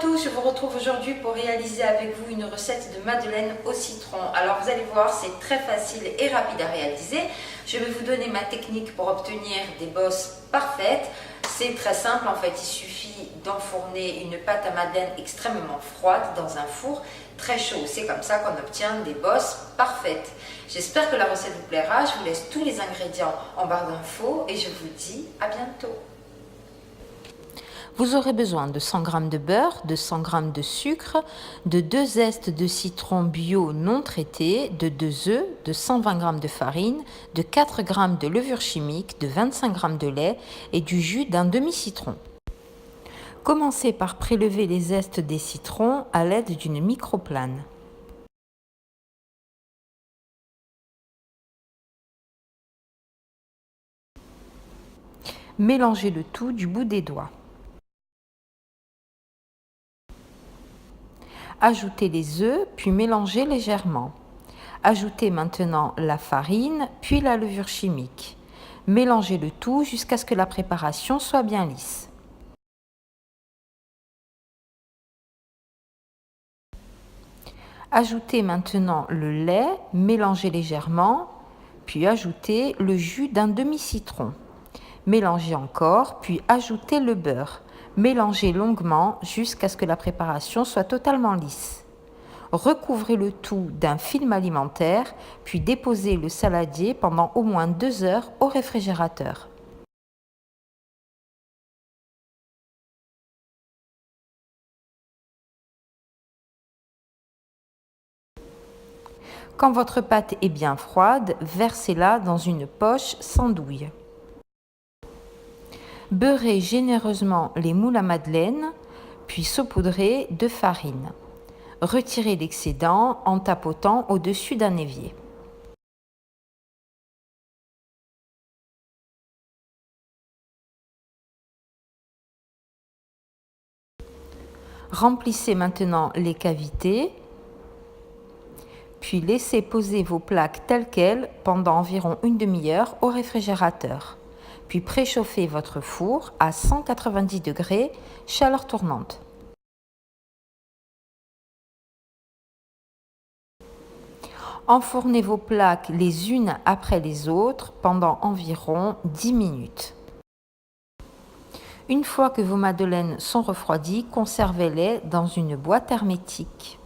tous, je vous retrouve aujourd'hui pour réaliser avec vous une recette de madeleine au citron. Alors vous allez voir, c'est très facile et rapide à réaliser. Je vais vous donner ma technique pour obtenir des bosses parfaites. C'est très simple en fait, il suffit d'enfourner une pâte à madeleine extrêmement froide dans un four très chaud. C'est comme ça qu'on obtient des bosses parfaites. J'espère que la recette vous plaira. Je vous laisse tous les ingrédients en barre d'infos et je vous dis à bientôt. Vous aurez besoin de 100 g de beurre, de 100 g de sucre, de 2 zestes de citron bio non traités, de 2 œufs, de 120 g de farine, de 4 g de levure chimique, de 25 g de lait et du jus d'un demi-citron. Commencez par prélever les zestes des citrons à l'aide d'une microplane. Mélangez le tout du bout des doigts. Ajoutez les œufs, puis mélangez légèrement. Ajoutez maintenant la farine, puis la levure chimique. Mélangez le tout jusqu'à ce que la préparation soit bien lisse. Ajoutez maintenant le lait, mélangez légèrement, puis ajoutez le jus d'un demi-citron. Mélangez encore, puis ajoutez le beurre. Mélangez longuement jusqu'à ce que la préparation soit totalement lisse. Recouvrez le tout d'un film alimentaire, puis déposez le saladier pendant au moins 2 heures au réfrigérateur. Quand votre pâte est bien froide, versez-la dans une poche sans douille. Beurrez généreusement les moules à madeleine, puis saupoudrez de farine. Retirez l'excédent en tapotant au-dessus d'un évier. Remplissez maintenant les cavités, puis laissez poser vos plaques telles quelles pendant environ une demi-heure au réfrigérateur. Puis préchauffez votre four à 190 degrés, chaleur tournante. Enfournez vos plaques les unes après les autres pendant environ 10 minutes. Une fois que vos madeleines sont refroidies, conservez-les dans une boîte hermétique.